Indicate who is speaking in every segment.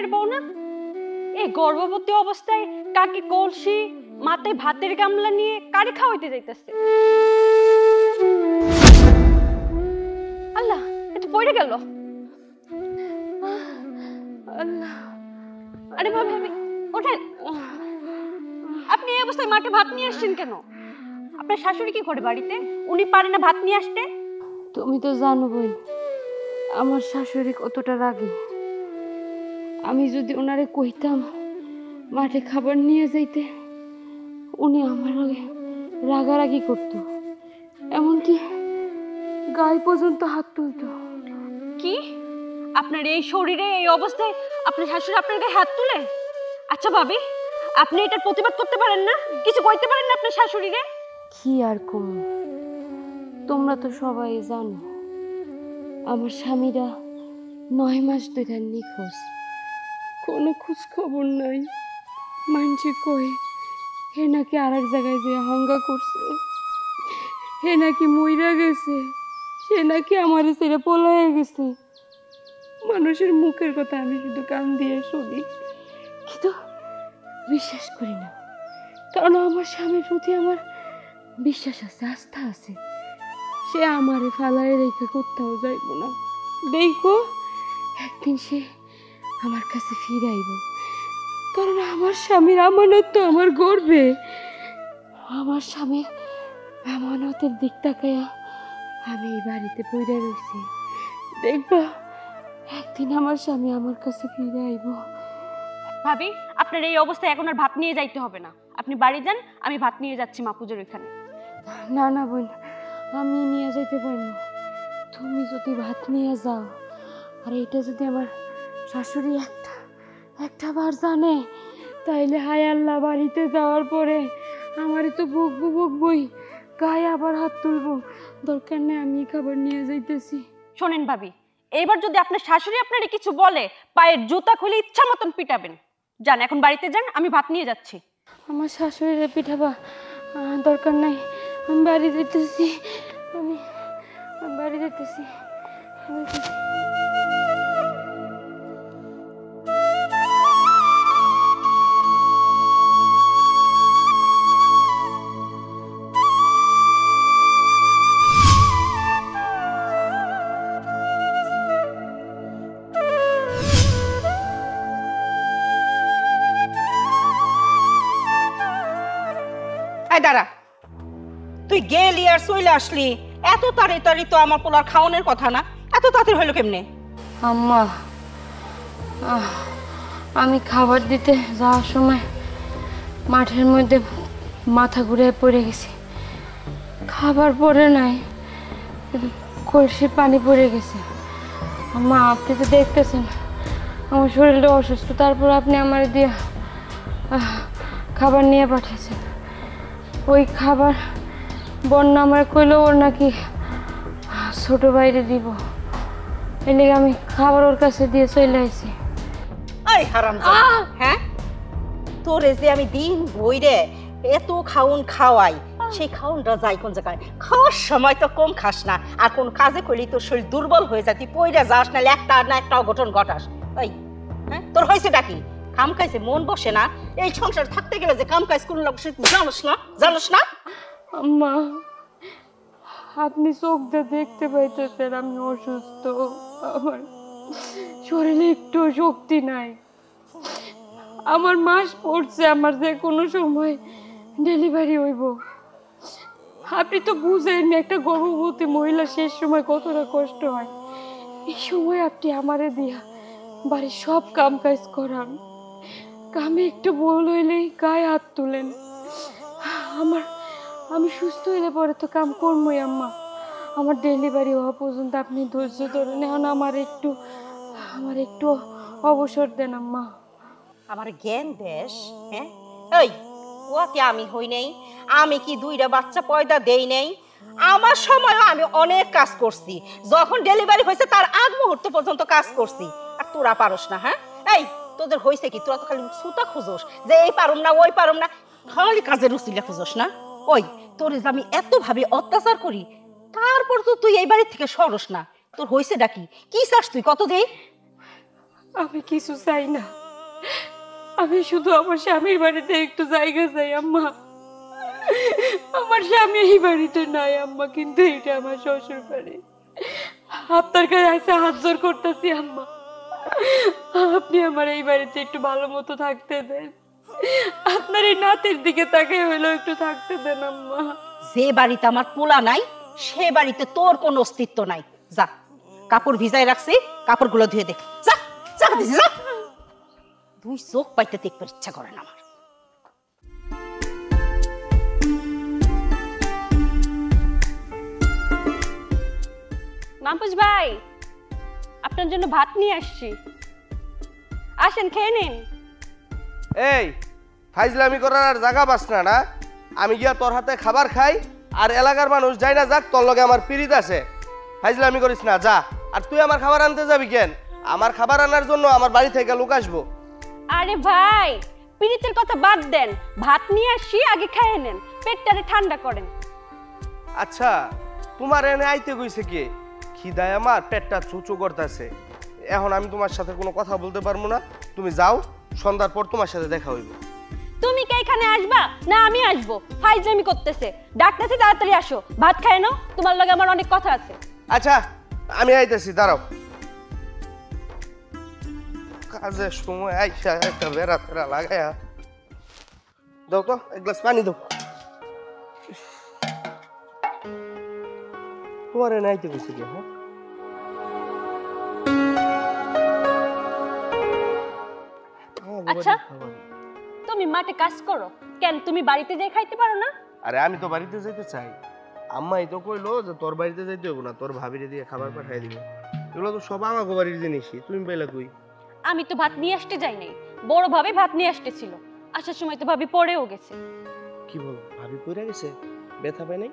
Speaker 1: ভাইয়ের বউ না? এই গর্ভবতী অবস্থায় কাকি কলসি মাথায় ভাতের গামলা নিয়ে কারে খাওয়াইতে যাইতেছে? আল্লাহ, এটা পড়ে গেল। আল্লাহ, আরে ভাবি ভাবি ওঠেন। আপনি এই অবস্থায় মাঠে ভাত নিয়ে আসছেন কেন? আপনার শাশুড়ি কি করে বাড়িতে? উনি পারে না ভাত নিয়ে আসতে?
Speaker 2: তুমি তো জানো বোন, আমার শাশুড়ি কতটা রাগী। আমি যদি ওনারে কইতাম মাঠে খাবার নিয়ে যাইতে, উনি আমার আগে রাগারাগি করতো, এমনকি গায়ে পর্যন্ত হাত তুলতো।
Speaker 1: কি? আপনার এই শরীরে এই অবস্থায় আপনার শাশুড়ি আপনার গায়ে হাত তুলে? আচ্ছা ভাবি, আপনি এটার প্রতিবাদ করতে পারেন না? কিছু কইতে পারেন না আপনার শাশুড়িরে?
Speaker 2: কি আর কম, তোমরা তো সবাই জানো আমার স্বামীরা 9 মাস ধরে নিখোঁজ, কোনো খোঁজ খবর নাই। মানছি কই হে নাকি আর এক জায়গায় যে হাঙ্গা করছে, হে নাকি মইরা গেছে, সে নাকি আমার ছেড়ে পলায়ে গেছে। মানুষের মুখের কথা আমি শুধু কান দিয়ে শুনি, কিন্তু বিশ্বাস করি না। কারণ আমার স্বামীর প্রতি আমার বিশ্বাস আছে, আস্থা আছে। সে আমারে ফালায় রেখে কোথাও যাইব না। দেখো একদিন সে আমার কাছে ফিরে আইব, কারণ আমার স্বামীর আমানত তো আমার গর্বে। আমার স্বামীর আমানতের দিক তাকাইয়া আমি এই বাড়িতে পড়ে রয়েছি। দেখবা একদিন আমার স্বামী আমার কাছে ফিরে আইব।
Speaker 1: ভাবি, আপনার এই অবস্থায় এখন আর ভাত নিয়ে যাইতে হবে না। আপনি বাড়ি যান, আমি ভাত নিয়ে যাচ্ছি মা পূজার ওইখানে।
Speaker 2: না না বোন, আমি নিয়ে যাইতে পারবো। তুমি যদি ভাত নিয়ে যাও, আর এটা যদি আমার শাশুড়ি একটা বার জানে, তাইলে হায় আল্লাহ, বাড়িতে যাওয়ার পরে আমারই তো বকবই, গায়ে আবার হাত তুলবো। দরকার নেই, আমি খাবার নিয়ে যাইতেছি।
Speaker 1: শোনেন ভাবি, এইবার যদি আপনার শাশুড়ি আপনারে কিছু বলে, পায়ের জুতা খুলে ইচ্ছা মতন পিটাবেন। যান, এখন বাড়িতে যান, আমি ভাত নিয়ে যাচ্ছি।
Speaker 2: আমার শাশুড়িরে পিঠাবা দরকার নাই, আমি বাড়ি যেতেছি। আমি বাড়ি যেতেছি।
Speaker 3: এই দাঁড়া, তুই গেলি আর চলে আসলি, এত তাড়াতাড়ি তো আমার পোলার খাওয়ানোর কথা না। এত তাড়াতাড়ি হলো কেমনে?
Speaker 2: আম্মা, আমি খাবার দিতে যাওয়ার সময় মাঠের মধ্যে মাথা ঘুরে পড়ে গেছি। খাবার পড়ে নাই, কলসি পানি পড়ে গেছে। আম্মা, আপনি তো দেখতেছেন আমার শরীরটা অসুস্থ, তারপর আপনি আমার দিয়ে খাবার নিয়ে পাঠিয়েছেন। ওই খাবার বন্যা আমার কইলো ওর নাকি ছোট বাইরে দিব, এই লেগে আমি খাবার ওর কাছে দিয়ে চলে আসি।
Speaker 3: এই হারামজাদা, হ্যাঁ, তোরে যে আমি দিন বইরে এত খাউন খাওয়াই, সেই খাউনটা যাই কোন জায়গায়? খাওয়ার সময় তো কম খাস না, আর কোন কাজে করলি তোর শরীর দুর্বল হয়ে যায়, তুই পইরা যাস, না একটা না একটা অঘটন ঘটাস। এই হ্যাঁ, তোর হয়েছে ডাকি কাম কাজে মন বসে না? এই সংসার থাকতে গেলে যে কাম কাজ করলে জানোস না? জানোস না?
Speaker 2: আম্মা, আপনি চোখ দিয়ে দেখতে পাইতেছেন আমি অসুস্থ, আমার শরীরে একটু শক্তি নাই। আমার মাস পড়ছে, আমার যে কোনো সময় ডেলিভারি হইব। আপনি তো বুঝেন একটা গর্ভবতী মহিলা শেষ সময় কতটা কষ্ট হয়। এই সময় আপনি আমারে দিয়া বাড়ির সব কাম কাজ করান, কামে একটু ভুল হইলেই গায়ে হাত তুলেন। আমি সুস্থ হইলে পরে তো কাম করবোই আম্মা। আমার ডেলিভারি হওয়া পর্যন্ত আপনি ধৈর্য ধরেন, এখন আমার একটু অবসর দেন আম্মা।
Speaker 3: আমার জ্ঞান দেশ, হ্যাঁ? এই ওকে আমি হই নাই? আমি কি দুইটা বাচ্চা পয়দা দেই নাই? আমার সময়ও আমি অনেক কাজ করছি, যখন ডেলিভারি হয়েছে তার আগ মুহূর্ত পর্যন্ত কাজ করছি। আর তোরা পারস না? হ্যাঁ, এই তোদের হয়েছে কি? তোরা তো খালি সুতা খুঁজোস যে এই পারুম না ওই পারুম না, খালি কাজের উচিলে খুঁজোস না? ওই তোর যে আমি এত ভাবে অত্যাচার করি, তারপর তো তুই এই বাড়ি থেকে সরস না। তোর হয়েছে ডাকি? কি চাস তুই? কত দেই?
Speaker 2: আমি কিছু চাই না, আমি শুধু আমার স্বামীর বাড়িতে একটু জায়গা চাই আম্মা। আমার স্বামী এই বাড়িতে নাই আম্মা, কিন্তু এটা আমার শ্বশুর বাড়ি। আপনার কাছে হাত জোর করতেছি আম্মা, আপনি আমার এই বাড়িতে একটু ভালো মতো থাকতে দেন। আপনার এই নাতির দিকে তাকে হইলেও একটু থাকতে দেন আম্মা।
Speaker 3: যে বাড়িতে আমার পোলা নাই সে বাড়িতে তোর কোনো অস্তিত্ব নাই। যা, কাপড় ভিজাই রাখছি, কাপড়গুলো ধুয়ে দে। যা যা দিছি, যা। তুই চোখ পাইতে দেখবার ইচ্ছা করে না আমার।
Speaker 1: মাহফুজ ভাই, আপনার জন্য ভাত নিয়ে আসছি, আসেন খেয়ে নিন।
Speaker 4: এই ফাইজলামি করার আর জায়গা পাস না না? আমি গিয়া তোর হাতে খাবার খাই আর এলাকার মানুষ যাই না যাক, তোর লগে আমার পিরিত আছে। ফাইজলামি করিস না, যা। আর তুই আমার খাবার আনতে যাবি কেন? আমার খাবার আনার জন্য আমার বাড়ি থেকে লোক আসবো।
Speaker 1: আরে ভাই, পিরিতের কথা বাদ দেন, ভাত নিয়ে আসছি, আগে খেয়ে নেন, পেটটারে ঠান্ডা করেন।
Speaker 4: আচ্ছা, তোমার এনে আইতে কইছে কি? খিদায় আমার পেটটা চুচু করতেছে। এখন আমি তোমার সাথে কোনো কথা বলতে পারবো না, তুমি যাও, সন্ধ্যার পর তোমার সাথে দেখা হইব।
Speaker 1: তুমি কি এখানে আসবা না আমি আসবো? ফাইজলামি করতেছে, ডাকতেছে, তাড়াতাড়ি আসো, ভাত খায় নাও, তোমার লগে আমার অনেক কথা আছে।
Speaker 4: আচ্ছা, আমি আইতেছি, দাঁড়াও। কাজের সময় আইসা একটা বেড়া ফেরা লাগায়া দাও তো, এক গ্লাস পানি দাও। তোমার এনে আইতে কইছে কি? হ্যাঁ,
Speaker 1: আচ্ছা, তুমি মাঠে কাজ করো কেন? তুমি বাড়িতে যাই খাইতে পারো না?
Speaker 4: আরে আমি তো বাড়িতে যাইতে চাই। আম্মাই তো কইলো যে তোর বাড়িতে যাইতে হবো না, তোর ভাবিরে দিয়ে খাবার পাঠাই দিবে। এগুলো তো সব আমাকে বাড়ির জিনিসই, তুমি পাইলা কই?
Speaker 1: আমি তো ভাত নিয়ে আসতে যাই নাই, বড় ভাবে ভাত নিয়ে আসতেছিল, আসার সময় তো ভাবি পড়েও গেছে।
Speaker 4: কি বলো, ভাবি পড়ে গেছে? ব্যথা পায় নাই?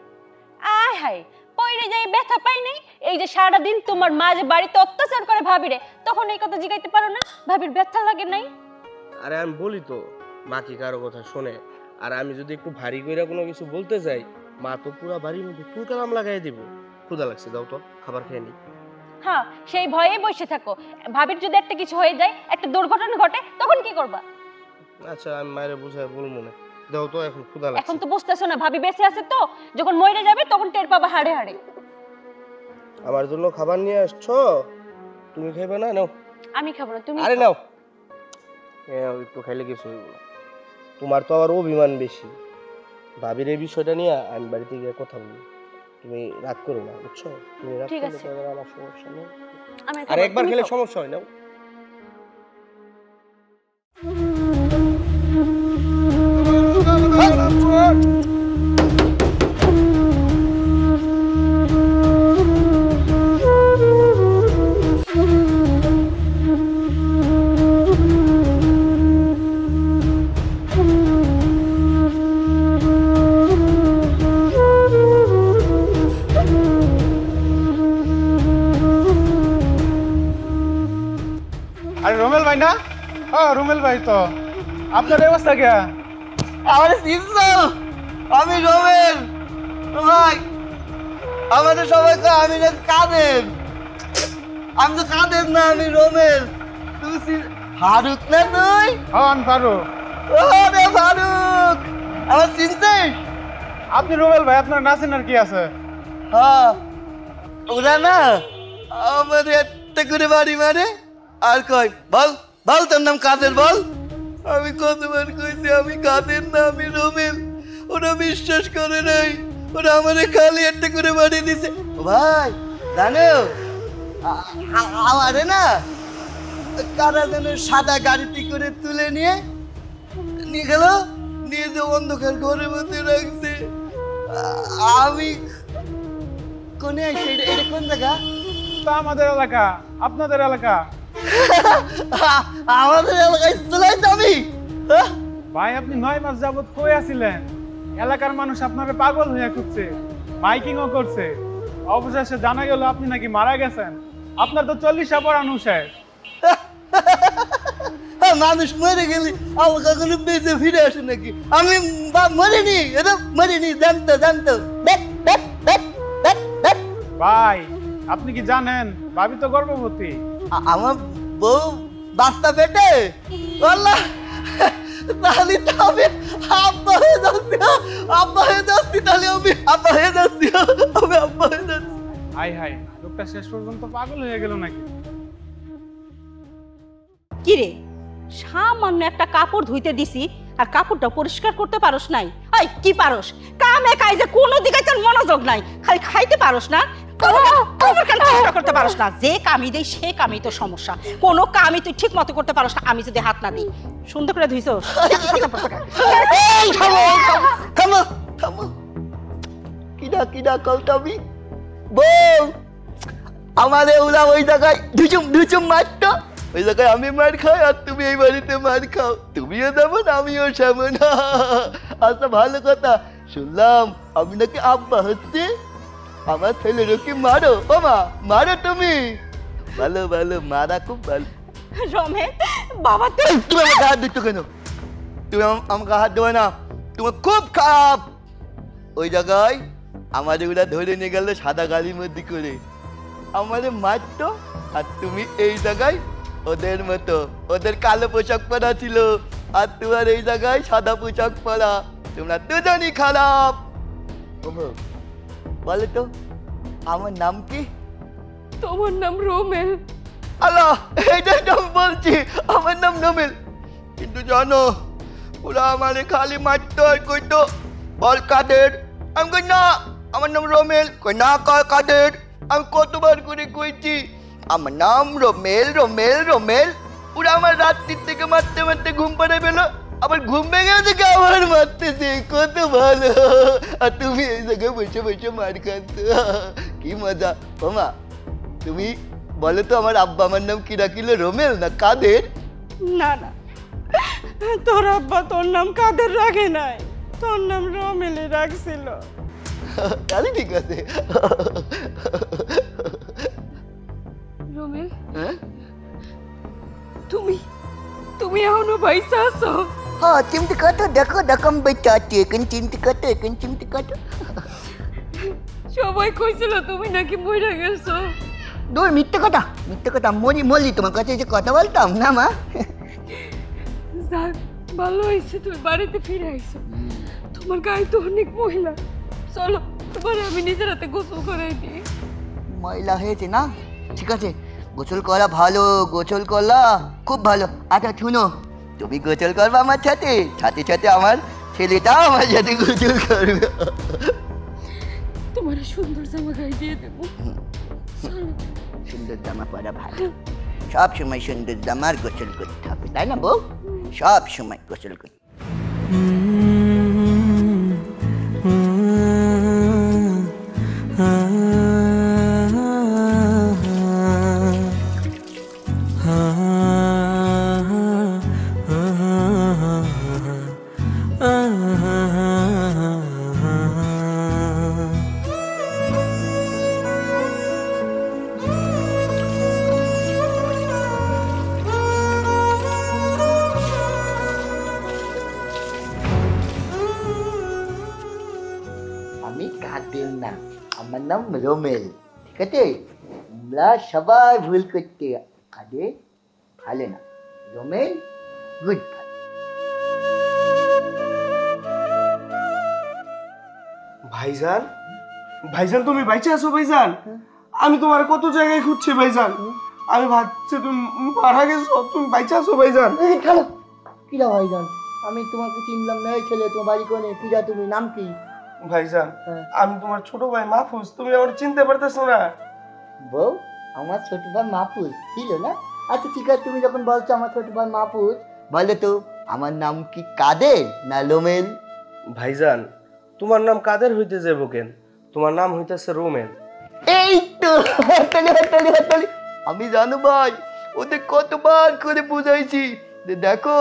Speaker 1: আয় হায়, পড়ে যাই ব্যথা পাই নাই? এই যে সারাদিন তোমার মা যে বাড়িতে অত্যাচার করে ভাবিরে, তখন এই কথা জিগাইতে পারো না ভাবির ব্যথা লাগে নাই?
Speaker 4: আরে আমি বলি তো, মা কি কারো কথা শোনে? আর আমি যদি একটু ভারী কইরা কোনো কিছু বলতে যাই, মা তো পুরা বাড়ির মধ্যে তুই কালাম লাগাই দিব। ক্ষুধা লাগছে, দাও তো, খাবার খেয়ে নি।
Speaker 1: হ্যাঁ, সেই ভয়ে বসে থাকো। ভাবির যদি একটা কিছু হয়ে যায়, একটা দুর্ঘটনা ঘটে, তখন কি করবা?
Speaker 4: আচ্ছা, আমি মায়েরে বুঝাই বলবো না, দাও তো, এখন ক্ষুধা লাগছে।
Speaker 1: এখন তো বুঝতেছো না ভাবি বেঁচে আছে, তো যখন মরে যাবে তখন টের পাবা হাড়ে হাড়ে।
Speaker 4: আমার জন্য খাবার নিয়ে আসছো, তুমি খাইবে না? নাও।
Speaker 1: আমি খাবো না, তুমি
Speaker 4: আরে
Speaker 1: খাও।
Speaker 4: নাও, একটু খাইলে কিছু হইব না। তোমার তো আবার অভিমান বেশি। ভাবির এই বিষয়টা নিয়ে আমি বাড়িতে গিয়ে কথা বলি, তুমি রাগ করো না, বুঝছো? তুমি রাগ
Speaker 1: ঠিক
Speaker 4: করলে
Speaker 1: আছে।
Speaker 4: তো আবার আমার সমস্যা নেই।
Speaker 1: আমি
Speaker 4: আর
Speaker 1: খাবো,
Speaker 4: একবার
Speaker 1: তুমি
Speaker 4: খেলে
Speaker 1: খাও।
Speaker 4: সমস্যা হয় না।
Speaker 5: আরে রুমেল ভাই না? হ্যাঁ রুমেল ভাই, তো আপনার এই অবস্থা কে?
Speaker 6: আমার সিনসো, আমি রোমেন ভাই। আমাদের সবাই তো আমি না কাদের, আমি তো কাদের না, আমি রোমেন। তুমি ফারুক না? তুই?
Speaker 5: হ্যাঁ আমি ফারুক।
Speaker 6: ও রে ফারুক, আমার চিনছিস?
Speaker 5: আপনি রুমেল ভাই, আপনার নাচেন আর কি আছে?
Speaker 6: হ্যাঁ, ওরা না আমার একটা করে বাড়ি মারে আর কয় বল বল তোর নাম কাদের বল। আমি কতবার কইছি আমি কাদের না, আমি রোমেন। ওরা বিশ্বাস করে নাই, ওরা আমারে খালি একটা করে বাড়ি দিছে। ভাই জানো আমারে না কারা যেন সাদা গাড়িতে করে তুলে নিয়ে গেল, নিয়ে যে অন্ধকার ঘরের মধ্যে রাখছে। আমি কোনে আইছি? এটা কোন জায়গা?
Speaker 5: তা আমাদের এলাকা। আপনাদের এলাকা?
Speaker 6: আমাদের এলাকায় চলে আমি।
Speaker 5: ভাই আপনি 9 মাস যাবত কই আছিলেন? এলাকার মানুষ আপনারে পাগল হয়ে খুঁজছে, মাইকিংও করছে। অবশেষে জানা গেল আপনি নাকি মারা গেছেন। আপনার তো 40 পড়ানো শেষ।
Speaker 6: মানুষ মরে গেলে আমার কখনো বেঁচে ফিরে আসে নাকি? আমি মরিনি, এটা মরিনি, জানতো জানতো।
Speaker 5: ভাই আপনি কি জানেন ভাবি তো গর্ভবতী?
Speaker 6: আমার বউ বাচ্চা পেটে আল্লাহ, তাহলে তো আমি আব্বা হয়ে যাচ্ছি, আব্বা হয়ে যাচ্ছি, তাহলে আমি আব্বা হয়ে যাচ্ছি, আমি আব্বা হয়ে যাচ্ছি।
Speaker 5: হাই হাই, লোকটা শেষ পর্যন্ত পাগল হয়ে গেল নাকি?
Speaker 3: কি রে, সামান্য একটা কাপড় ধুইতে দিছি আর কাপড়টা পরিষ্কার করতে পারোস নাই? এই কি পারোস? কামে কাজে কোনো দিকে তোর মনোযোগ নাই, খালি খাইতে পারোস না, করতে পারোস না। যে কামি দেই সে কামি তো সমস্যা, কোনো কামি তুই ঠিক মতো করতে পারোস না আমি যদি হাত না দিই। সুন্দর করে ধুইছো?
Speaker 6: থামো থামো, কিডা কিডা কলটাবি বল, আমারে ওরা ওই জায়গায় ঢুচুম ঢুচুম মারতো, ওই জায়গায় আমি মার খাই আর তুমি এই বাড়িতে মার খাও, তুমিও যেমন আমিও সেমন। আচ্ছা ভালো কথা, শুনলাম আমি নাকি আব্বা হচ্ছে, আমার ছেলেরও কি মারো? ও মা, মারো তুমি? ভালো ভালো, মারা খুব ভালো।
Speaker 3: রমেশ বাবা,
Speaker 6: তুমি আমাকে হাত দিচ্ছ কেন? তুমি আমাকে হাত দেবে না, তোমার খুব খারাপ। ওই জায়গায় আমাদের ওরা ধরে নিয়ে গেল সাদা গাড়ির মধ্যে করে, আমাদের মারতো, আর তুমি এই জায়গায় ওদের মতো, ওদের কালো পোশাক পরা ছিল আর তোমার এই জায়গায় সাদা পোশাক পরা, তোমরা দুজনই খারাপ। বলে তো আমার নাম কি?
Speaker 2: তোমার নাম রোমেল।
Speaker 6: আল্লাহ, এইটাই তো আমি বলছি, আমার নাম নোমেল। কিন্তু জানো, ওরা আমারে খালি মারতো আর কইতো বল কাদের, আমি কই না আমার নাম রোমেল, কই না কাদের। আমি কতবার করে কইছি আমার নাম রোমেল রোমেল রোমেল, ওরা আমার রাত্রির থেকে মারতে মারতে ঘুম পাড়ায় পেলো, আবার ঘুম ভেঙে থেকে আবার মারতেছে, কত ভালো। আর তুমি এই জায়গায় বসে বসে মার খাচ্ছ, কি মজা। ওমা তুমি বলো তো, আমার আব্বা আমার নাম কি রাখিল, রোমেল না কাদের?
Speaker 3: না না, তোর আব্বা তোর নাম কাদের রাখে নাই, তোর নাম রমেলে রাখছিল।
Speaker 6: তাহলে ঠিক আছে।
Speaker 2: রোমেল,
Speaker 6: হ্যাঁ
Speaker 2: তুমি তুমি এখনো বাইসা আছো?
Speaker 6: হ্যাঁ, চিমটি কাটো, দেখো দেখো আমি বেঁচে আছি, এখন চিমটি কাটো, এখন চিমটি কাটো।
Speaker 2: সবাই কইছিল তুমি নাকি মরে গেছো।
Speaker 6: দূর, মিথ্যে কথা, মিথ্যে কথা, মলি তোমার কাছে যে কথা বলতাম না মা।
Speaker 2: যাক, ভালো হয়েছে তুমি বাড়িতে ফিরে আইছো। তোমার গায়ে তো অনেক মহিলা, চলো তোমার আমি নিজের হাতে গোসল করাই দিই।
Speaker 6: ময়লা হয়েছে না, ঠিক আছে, গোসল করা ভালো, গোসল করলা খুব ভালো। আচ্ছা শুনো, তুমি গোসল করবে আমার সাথে, সাথে সাথে আমার ছেলেটা আমার সাথে গোসল করবে।
Speaker 2: তোমার সুন্দর জামা গায়ে দিয়ে দেবো।
Speaker 6: সুন্দর জামা পরা ভালো, সব সময় সুন্দর জামার গোসল করতে হবে, তাই না বউ? সব সময় গোসল করতে। আমি কাদের না, আমার নাম রোমেল, ঠিক আছে? তোমরা সবাই ভুল করতে, কাদের ভালো না, রোমেল গুড।
Speaker 4: ভাইজান, ভাইজান তুমি বাইচে আছো ভাইজান? আমি তোমার কত জায়গায় খুঁজছি ভাইজান, আমি ভাবছি তুমি মারা গেছো, তুমি বাইচে আছো ভাইজান?
Speaker 6: চলো, কিরা ভাইজান, আমি তোমাকে চিনলাম না, এই ছেলে তোমার বাড়ি কোনে, কিরা তুমি, নাম কি?
Speaker 4: ভাইজান আমি তোমার ছোট ভাই মাহফুজ, তুমি আমার চিনতে পারতেছো না?
Speaker 6: বউ, আমার ছোট ভাই মাহফুজ ছিল না? আচ্ছা ঠিক আছে, তুমি যখন বলছো আমার ছোট ভাই মাহফুজ, বলো তো আমার নাম কি কাদের না লোমেল?
Speaker 4: ভাইজান তোমার নাম কাদের হইতে যাবো কেন, তোমার নাম হইতেছে রোমেল।
Speaker 6: এই তো, হাততালি হাততালি হাততালি। আমি জানো ভাই, ওদের কতবার করে বুঝাইছি যে দেখো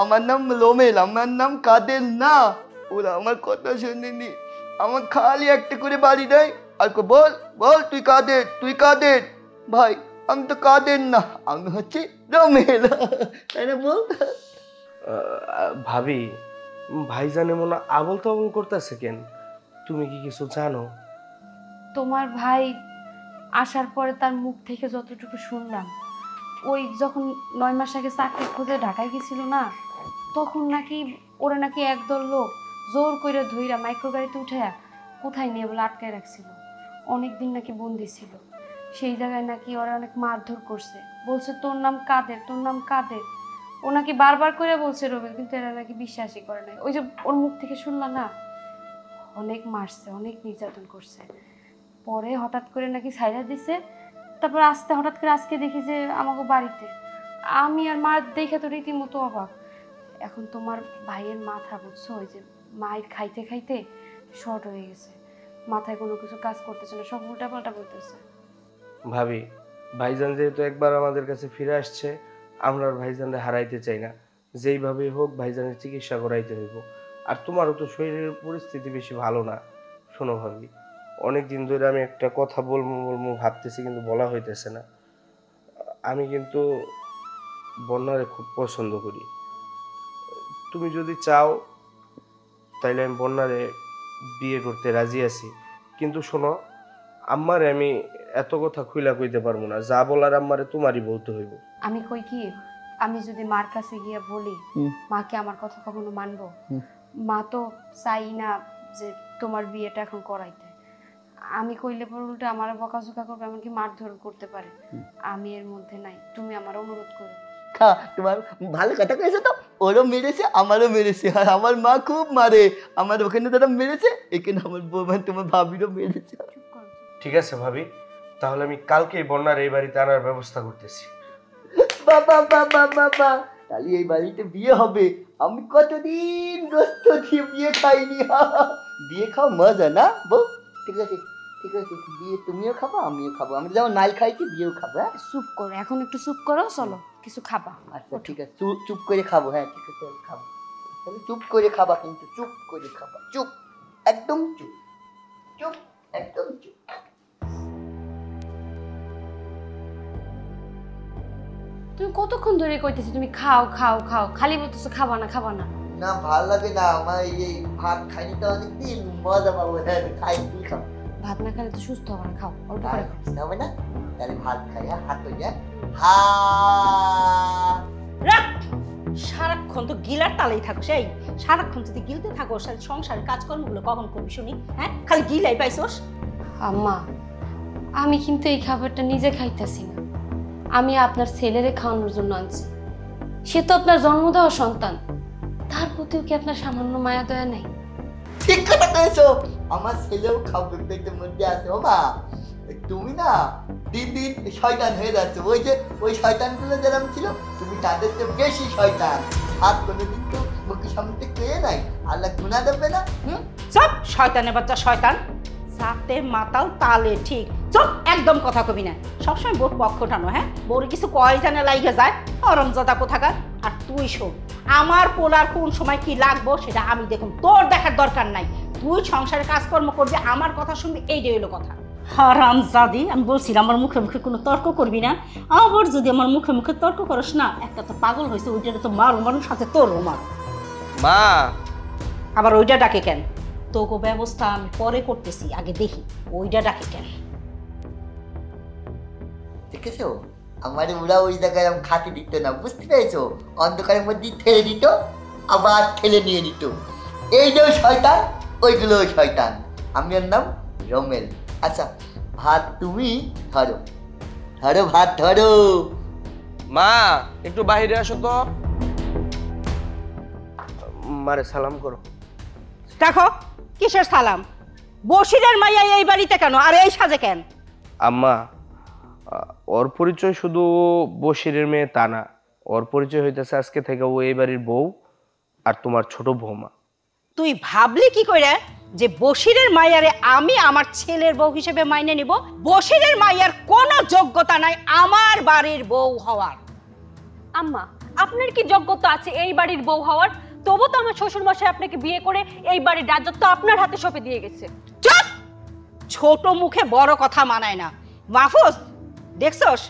Speaker 6: আমার নাম লোমেল, আমার নাম কাদের না। ওরা আমার কথা শোনেনি, আমার খালি একটা করে বাড়ি দেয় আর বল বল তুই কাদের, তুই কাদের। ভাই আমি তো কাদের না, আমি হচ্ছে রমেল, তাই না বল?
Speaker 4: ভাবি ভাইজান এমন আবল তাবল করতেছে কেন, তুমি কি কিছু জানো?
Speaker 2: তোমার ভাই আসার পরে তার মুখ থেকে যতটুকু শুনলাম, ওই যখন 9 মাস আগে চাকরি খোঁজে ঢাকায় গেছিল না, তখন নাকি ওরা নাকি একদল লোক জোর করে ধইরা মাইক্রো গাড়িতে উঠে কোথায় নিয়ে বলে আটকায় রাখছিল। অনেক দিন নাকি বন্দি ছিল। সেই জায়গায় নাকি ওরা অনেক মারধর করছে, বলছে তোর নাম কাদের, তোর নাম কাদের। ও নাকি বারবার করে বলছে রবিল, কিন্তু এরা নাকি বিশ্বাসই করে নাই। ওই যে ওর মুখ থেকে শুনলাম না, অনেক মারছে, অনেক নির্যাতন করছে। পরে হঠাৎ করে নাকি ছাইড়া দিছে। তারপর হঠাৎ করে আজকে দেখি যে আমাকে বাড়িতে, আমি আর মা দেখে তো রীতিমতো অবাক। এখন তোমার ভাইয়ের মাথা বুঝছো, ওই যে মায়ের খাইতে খাইতে শর্ট হয়ে গেছে, মাথায় কোনো কিছু কাজ করতেছে না, সব উল্টাপাল্টা বলতেছে।
Speaker 4: ভাবি, ভাইজান যেহেতু একবার আমাদের কাছে ফিরে আসছে, আমরা আর ভাইজানরে হারাইতে চাই না। যেইভাবে হোক ভাইজানের চিকিৎসা করাইতে হইব। আর তোমারও তো শরীরের পরিস্থিতি বেশি ভালো না। শোনো ভাবি, অনেক দিন ধরে আমি একটা কথা বলবো ভাবতেছি, কিন্তু বলা হইতেছে না। আমি কিন্তু বন্যারে খুব পছন্দ করি। তুমি যদি চাও তাইলে আমি বন্যারে বিয়ে করতে রাজি আছি। কিন্তু শোনো, আম্মারে আমি এত কথা খুইলা কইতে পারবো না। যা বলার আম্মারে তোমারই বলতে হইব।
Speaker 2: আমি কই কি, আমি যদি মার কাছে গিয়ে বলি, মাকে আমার কথা কখনো মানবো? মা তো চাই না যে তোমার বিয়েটা এখন করাইতে। আমি কইলে পর উল্টে আমার বকাঝকা করবে, এমনকি মারধর করতে পারে। আমি এর মধ্যে নাই, তুমি আমার অনুরোধ করো।
Speaker 6: তোমার ভালো কথা কয়েছে তো, ওরও মেরেছে আমারও মেরেছে, আর আমার মা খুব মারে। আমার ওখানে যারা মেরেছে, এখানে আমার বৌমা তোমার ভাবিরও মেরেছে।
Speaker 2: চুপ করো।
Speaker 4: ঠিক আছে ভাবি, তাহলে আমি কালকেই বন্যার এই বাড়িতে আনার ব্যবস্থা করতেছি।
Speaker 6: বাবা বাবা বাবা, তাহলে এই বাড়িতে বিয়ে হবে। আমি কতদিন গোস্ত দিয়ে বিয়ে খাইনি। বিয়ে খাও মজা না বউ? ঠিক আছে ঠিক আছে, বিয়ে তুমিও খাবো আমিও খাবো। আমরা যেমন নাই খাইছি বিয়েও খাবো। হ্যাঁ
Speaker 2: চুপ করো, এখন একটু চুপ করো, চলো কিছু খাবা।
Speaker 6: আচ্ছা ঠিক আছে, চুপ করে খাবো। হ্যাঁ ঠিক আছে, খাবো। তাহলে চুপ করে খাবা, কিন্তু চুপ করে খাবা। চুপ, একদম চুপ, চুপ, একদম চুপ।
Speaker 2: তুমি কতক্ষণ ধরে কইতেছি তুমি খাও খাও খাও, খালি বলতেছো খাবা না খাবা না।
Speaker 6: না ভালো লাগে না আমার এই ভাত খাইনি তো অনেকদিন, মজা পাবো। হ্যাঁ খাই, কি খাবো?
Speaker 2: ভাত না খেলে তো সুস্থ হবে না, খাও অল্প করে খাও।
Speaker 6: হবে না? তাহলে ভাত খাই। হ্যাঁ হাত হয়ে যায়। হা
Speaker 3: রাখ, সারাক্ষণ তো গিলার তালেই থাকো। সেই সারাক্ষণ যদি গিলতে থাকো, সংসারের কাজকর্মগুলো কখন করবি শুনি? হ্যাঁ খালি গিলাই পাইছোস।
Speaker 2: আম্মা, আমি কিন্তু এই খাবারটা নিজে খাইতেছি না, আমি আপনার ছেলেরে খাওয়ানোর জন্য আনছি। সে তো আপনার জন্ম দেওয়া সন্তান, তার প্রতিও কি আপনার সামান্য মায়া দয়া নেই?
Speaker 6: ঠিক কথা কয়েছো, আমার ছেলেও খাবে, পেটের মধ্যে আছে। ও মা, তুমি না দিন দিন শয়তান হয়ে যাচ্ছে। ওই যে ওই শয়তানগুলো যেরকম ছিল, তুমি তাদের তো বেশি শয়তান। আর কোনোদিন তো মুখের সামনে খেয়ে নাই, আল্লাহ গুনাহ দেবে না?
Speaker 3: সব শয়তানের বাচ্চা শয়তান, সাথে মাতাল তালে ঠিক। চুপ, একদম কথা কবি না। সবসময় বোর পক্ষ টানো। হ্যাঁ বোর কিছু কয় জানে লাইগে যায়, অরমজাদা কোথাকার। আর তুই শোন, আমার পোলার কোন সময় কি লাগবো সেটা আমি দেখুন, তোর দেখার দরকার নাই। তুই সংসারের কাজকর্ম করবি, আমার কথা শুনবি, এইটাই হলো কথা। হারামজাদি, আমি বলছিলাম আমার মুখে মুখে কোনো তর্ক করবি না। আবার যদি আমার মুখে মুখে তর্ক করিস না, একটা তো পাগল হয়েছে, ওইটা তো মারো মানুষ সাথে তোরও মার।
Speaker 4: মা,
Speaker 3: আবার ওইটা ডাকে কেন? তোকে ব্যবস্থা আমি পরে করতেছি, আগে দেখি ওইটা ডাকে কেন।
Speaker 6: দেখেছো, আমার ওরা ওই জায়গায় খাতে দিত না, বুঝতে পেরেছো? অন্ধকারের মধ্যে ঠেলে দিত, আবার ঠেলে নিয়ে নিত। এই যে শয়তান, ওইগুলো শয়তান। আমি ওর নাম রমেল। আচ্ছা ভাত তুমি ধরো, ধরো ভাত ধরো।
Speaker 4: মা একটু বাইরে আসো তো। মারে সালাম করো।
Speaker 3: দেখো কিসের সালাম? বশিরের মাইয়া এই বাড়িতে কেন, আর এই সাজে কেন?
Speaker 4: আম্মা, ওর পরিচয় শুধু বশিরের মেয়ে তা না, ওর পরিচয় হইতেছে আজকে থেকে ও এই বাড়ির বউ আর তোমার ছোট বৌমা।
Speaker 3: তুই ভাবলি কি করে যে বশিরের মাইয়ারে আমি আমার ছেলের বউ হিসেবে মাইনে নিব? বশিরের মাইয়ার কোনো যোগ্যতা নাই আমার বাড়ির বউ হওয়ার।
Speaker 1: আম্মা, আপনার কি যোগ্যতা আছে এই বাড়ির বউ হওয়ার? তবু তো আমার শ্বশুর মশাই আপনাকে বিয়ে করে এই বাড়ির রাজত্ব আপনার হাতে সঁপে দিয়ে গেছে।
Speaker 3: চুপ! ছোট মুখে বড় কথা মানায় না। মাহফুজ, দেখছস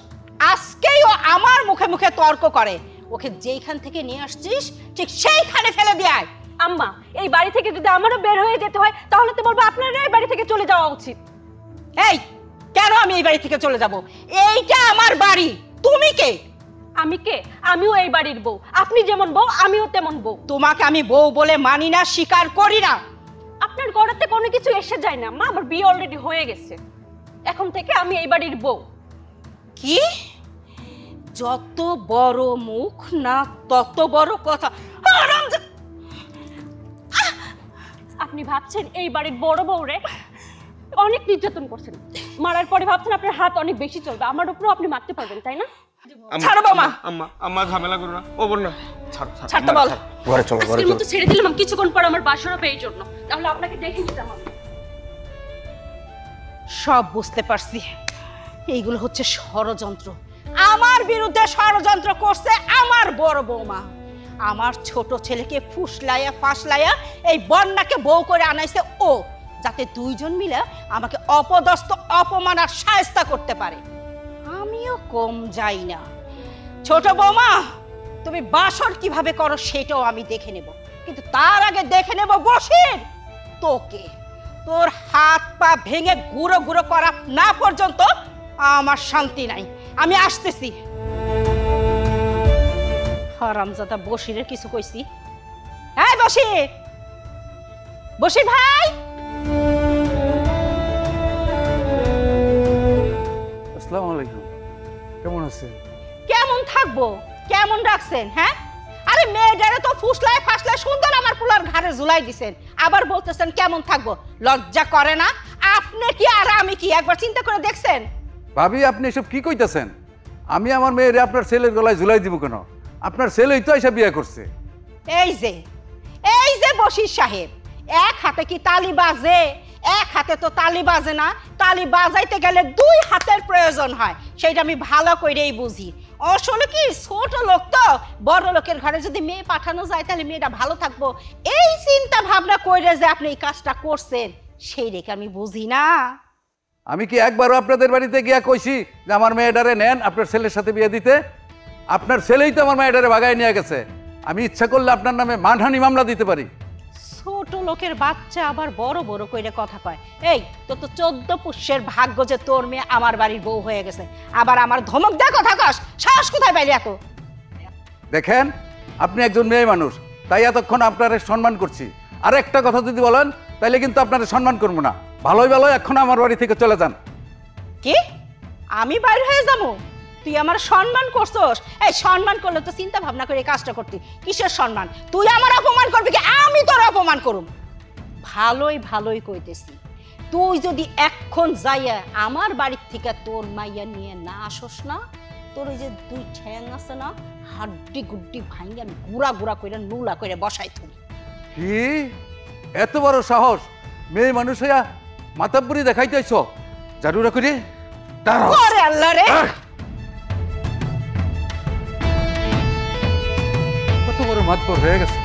Speaker 3: আজকেই ও আমার মুখে মুখে তর্ক করে। ওকে যেইখান থেকে নিয়ে আসছিস ঠিক সেইখানে ফেলে দিয়ে আয়।
Speaker 1: আম্মা, এই বাড়ি থেকে যদি আমারও বের হয়ে যেতে হয়, তাহলে তো বলবো আপনারা এই বাড়ি থেকে চলে যাওয়া উচিত।
Speaker 3: এই কেন আমি এই বাড়ি থেকে চলে যাব? এইটা আমার বাড়ি, তুমি কে?
Speaker 1: আমি কে? আমিও এই বাড়ির বউ। আপনি যেমন বউ আমিও তেমন বউ।
Speaker 3: তোমাকে আমি বউ বলে মানি না, স্বীকার করি না।
Speaker 1: আপনার ঘরেতে কোনো কিছু এসে যায় না মা, আমার বিয়ে অলরেডি হয়ে গেছে। এখন থেকে আমি এই বাড়ির বউ।
Speaker 3: কি? যত বড় মুখ না তত বড় কথা।
Speaker 1: আপনি ভাবছেন এই বাড়ির বড় বউ রে অনেক নির্যাতন করছেন, মারার পরে ভাবছেন আপনার হাত অনেক বেশি চলবে, আমার উপরেও আপনি মারতে পারবেন, তাই না?
Speaker 3: ছাড়ো বৌমা।
Speaker 4: আম্মা আম্মা ঝামেলা করো না। ও বোন না, ছাড় ছাড়।
Speaker 3: ছাড়তে বল।
Speaker 4: ঘরে চলো, ঘরে
Speaker 1: আজকের
Speaker 4: চলো।
Speaker 1: মতো ছেড়ে দিলাম, আমি কিছুক্ষণ পর আমার বাসর হবে এই জন্য, তাহলে আপনাকে দেখে নিতাম আমি।
Speaker 3: সব বুঝতে পারছি, এইগুলো হচ্ছে ষড়যন্ত্র। আমার বিরুদ্ধে ষড়যন্ত্র করছে আমার বড় বৌমা। আমার ছোট ছেলেকে ফুসলাইয়া ফাসলাইয়া এই বন্যাকে বউ করে আনাইছে ও, যাতে দুইজন মিলে আমাকে অপদস্থ অপমান আর শায়েস্তা করতে পারে। আমিও কম যাই না। ছোট বৌমা, তুমি বাসর কিভাবে করো সেটাও আমি দেখে নেব, কিন্তু তার আগে দেখে নেব বসির তোকে। তোর হাত পা ভেঙে গুঁড়ো গুঁড়ো করা না পর্যন্ত আমার শান্তি নাই। আমি আসতেছি। হারামজাদা বসিরের কিছু কইছি? হ্যাঁ বসির, বসির ভাই।
Speaker 7: আসসালামু আলাইকুম, কেমন আছেন?
Speaker 3: কেমন থাকবো, কেমন রাখছেন? হ্যাঁ, আরে মেয়েটারে তো ফুসলায় ফাসলায় সুন্দর আমার পোলার ঘাড়ে ঝুলাই দিছেন, আবার বলতেছেন কেমন থাকবো? লজ্জা করে না? আপনি কি আর আমি কি একবার চিন্তা করে দেখছেন?
Speaker 7: ভাবি, আপনি এসব কি কইতাছেন? আমি আমার মেয়েরে আপনার ছেলের গলায় ঝুলাই দিব কেন? আপনার ছেলেই তো এসে বিয়ে করছে।
Speaker 3: এই যে বশির সাহেব, এক হাতে কি তালি বাজে? এক হাতে তো তালি বাজে না। তালি বাজাইতে গেলে দুই হাতের প্রয়োজন হয়, সেটা আমি ভালো করেই বুঝি। আসলে কি ছোট লোক তো, বড় লোকের ঘরে যদি মেয়ে পাঠানো যায় তাহলে মেয়েটা ভালো থাকবো, এই চিন্তা ভাবনা করে যে আপনি এই কাজটা করছেন সেই রেখে আমি বুঝি না।
Speaker 7: আমি কি একবারও আপনাদের বাড়িতে গিয়া কইছি যে আমার মেয়েটারে নেন আপনার ছেলের সাথে বিয়ে দিতে? আপনার ছেলেই তো আমার মেয়েটারে ভাগায় নিয়ে গেছে। আমি ইচ্ছা করলে আপনার নামে মানহানি মামলা দিতে পারি।
Speaker 3: ছোট লোকের বাচ্চা আবার বড় বড় কইরে কথা কয়। এই তো 14 পুষ্যের ভাগ্য যে তোর মেয়ে আমার বাড়ির বউ হয়ে গেছে, আবার আমার ধমক দেয় কথা কস। সাহস কোথায় পাইলি এত?
Speaker 7: দেখেন, আপনি একজন মেয়ে মানুষ, তাই এতক্ষণ আপনারে সম্মান করছি। আর একটা কথা যদি বলেন তাইলে কিন্তু আপনারে সম্মান করবো না। ভালোই ভালোই এখন আমার বাড়ি থেকে চলে যান।
Speaker 3: কি? আমি বাইরে হয়ে যাবো? তুই আমার সম্মান করছস? এই সম্মান করলে তো চিন্তা ভাবনা করে কাজটা করতি। কিসের সম্মান? তুই আমার অপমান করবি কি আমি তোর অপমান করুম? ভালোই ভালোই কইতেছি, তুই যদি এখন যাইয়া আমার বাড়ির থেকে তোর মাইয়া নিয়ে না আসস না, তোর ওই যে দুই ঠ্যাং আছে না, হাড্ডি গুড্ডি ভাঙ্গা গুড়া গুড়া করে নুলা করে বসাই তুলি।
Speaker 7: কি এত বড় সাহস? মেয়ে মানুষ হইয়া মাতাব্বরি দেখাইতেছ? জারুরা করে দাঁড়াও।
Speaker 3: ওরে আল্লাহ রে,
Speaker 7: কত বড় মাতবর হয়ে গেছে।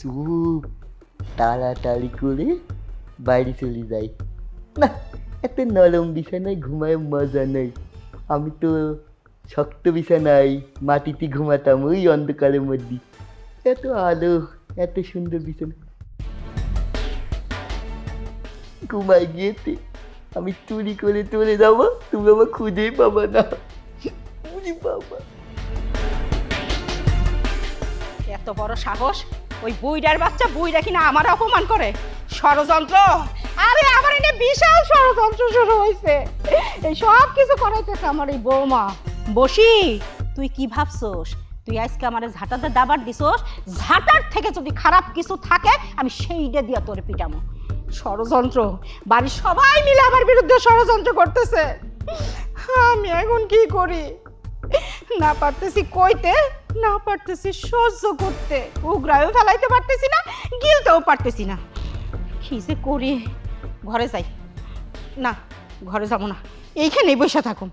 Speaker 6: চুপ, তাড়াতাড়ি করে বাড়ি চলে যাই। না, এত নরম বিছানায় ঘুমায় মজা নেই। আমি তো শক্ত বিছানায় মাটিতে ঘুমাতাম ওই অন্ধকারের মধ্যে। এত আলো, এত সুন্দর বিছানা। ঘুমায় গিয়েতে আমি চুরি করে চলে যাবো, তুমি আমার খুঁজেই পাবা না। বাবা,
Speaker 3: এত বড় সাহস! ওই বুইড়ার বাচ্চা বুইড়া কিনা আমার অপমান করে? ষড়যন্ত্র! আরে আমার এনে বিশাল ষড়যন্ত্র শুরু হয়েছে। এই সব কিছু করাইতেছে আমার এই বৌমা। বসি, তুই কি ভাবছস তুই আজকে আমার ঝাঁটাতে দাবার দিছস? ঝাঁটার থেকে যদি খারাপ কিছু থাকে আমি সেইটা দিয়া তোরে পিটামো। ষড়যন্ত্র! বাড়ির সবাই মিলে আমার বিরুদ্ধে ষড়যন্ত্র করতেছে। আমি এখন কি করি? না পারতেছি কইতে, না পারতেছি সহ্য করতে, উগ্রায়ও ফেলাইতে পারতেছি না, গিলতেও পারতেছি না। কি যে করি? ঘরে যাই না, ঘরে যাবো না, এইখানেই বসে থাকুম।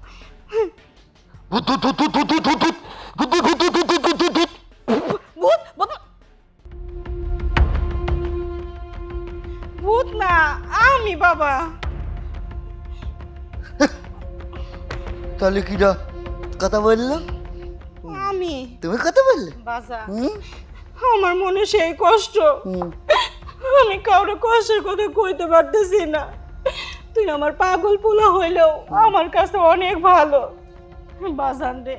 Speaker 3: ভূত না আমি বাবা।
Speaker 6: তাহলে কিরা কথা বললো?
Speaker 3: আমি
Speaker 6: তুমি কথা বললে?
Speaker 3: বাজা আমার মনে সেই কষ্ট, আমি কাউরে কষ্টের কথা কইতে পারতেছি না। তুই আমার পাগল পোলা হইলেও আমার কাছে অনেক ভালো বাজান রে।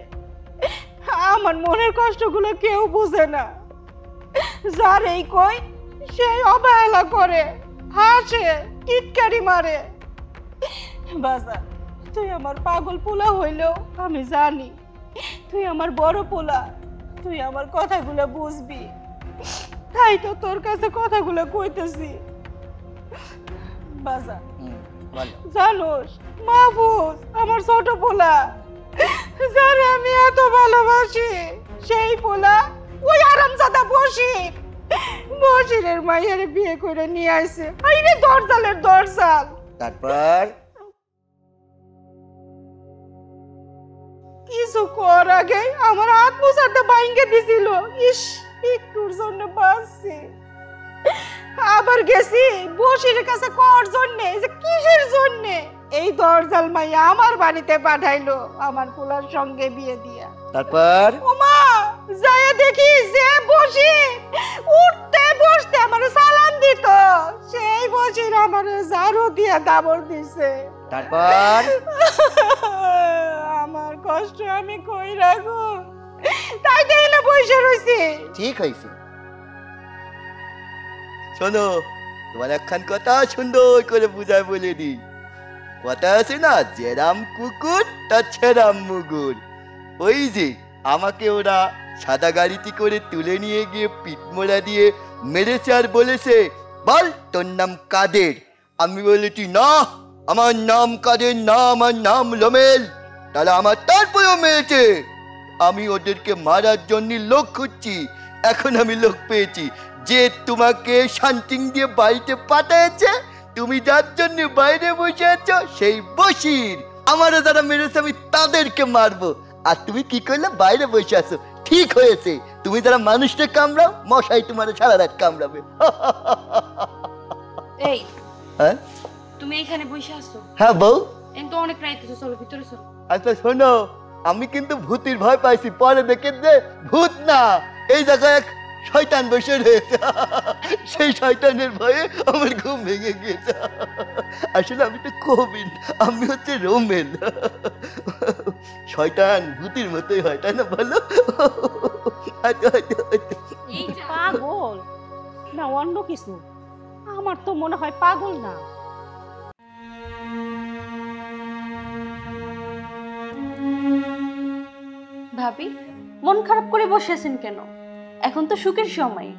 Speaker 3: আমার মনের কষ্টগুলো কেউ বুঝে না, যার এই কই সেই অবহেলা করে, হাসে, টিটকারি মারে। বাজান, তুই আমার পাগল পোলা হইলেও আমি জানি তুই আমার বড় পোলা, তুই আমার কথাগুলো বুঝবি, তাই তো তোর কাছে কথাগুলো কইতেছি। বাজান, জানোস মাহফুজ আমার ছোট পোলা, যারে আমি এত ভালোবাসি, সেই পোলা ওই আরামজাদা বশিরের মাইয়ার বিয়ে করে নিয়ে আইছে। আইরে দরজালের দরজাল।
Speaker 6: তারপর
Speaker 3: কিছু কর আগে আমার হাত মোছাতে বাইঙ্গে দিছিল। ইস, একটুর জন্য বাঁচছি। আবার গেছি বশিরের কাছে কর জন্যে, যে কিসের জন্যে এই দরজাল মাইয়া আমার বাড়িতে পাঠাইলো আমার পোলার সঙ্গে বিয়ে দিয়া।
Speaker 6: তারপর
Speaker 3: ওমা যায় দেখি যে বশির উঠতে বসতে আমার সালাম দিত, সেই বশির আমার ঝাড়ু দিয়া দাবড় দিছে।
Speaker 6: তারপর
Speaker 3: আমার কষ্ট আমি কই রাখো, তাই দেখলে বসে রইছি।
Speaker 6: ঠিক হয়েছে। শোনো, তোমার একখান কথা সুন্দর করে বুঝায় বলে দি। কথা আছে না, যেরাম কুকুর তার ছেরাম মুগুর। ওই যে আমাকে ওরা সাদা গাড়িতে করে তুলে নিয়ে গিয়ে পিঠমোড়া দিয়ে মেরেছে আর বলেছে, বল তোর নাম কাদের? আমি বলেছি না, আমার নাম কাদের না, আমার নাম লোমেল। তাহলে আমার তারপরেও মেরেছে। আমি ওদেরকে মারার জন্য লোক খুঁজছি, এখন আমি লোক পেয়েছি। যে তোমাকে শান্তিং দিয়ে বাড়িতে পাঠিয়েছে, তুমি যার জন্য বাইরে বসে আছো, সেই বশির। আমারও যারা মেরেছে আমি তাদেরকে মারবো, আর তুমি কি করলে বাইরে বসে আছো। ঠিক হয়েছে, তুমি যারা মানুষকে কামড়াও, মশাই তোমার সারা রাত কামড়াবে।
Speaker 2: এই
Speaker 6: হ্যাঁ
Speaker 2: তুমি এখানে বসে আছো?
Speaker 6: হ্যাঁ বউ।
Speaker 2: তো অনেক রাত হয়েছে, চলো ভিতরে চলো।
Speaker 6: আচ্ছা শোনো, আমি কিন্তু ভূতির ভয় পাইছি, পরে দেখে যে ভূত না, এই জায়গায় এক শয়তান বসে রয়েছে। সেই শয়তানের ভয়ে আমার ঘুম ভেঙে গিয়েছে। আসলে আমি তো কবিন, আমি হচ্ছে রোমেল। শয়তান ভূতির মতোই হয়, তাই না বলো?
Speaker 1: এই পাগল না অন্য কিছু? আমার তো মনে হয় পাগল না। ভাবি, মন খারাপ করে বসে আছেন কেন? এখন তো সুখের সময়,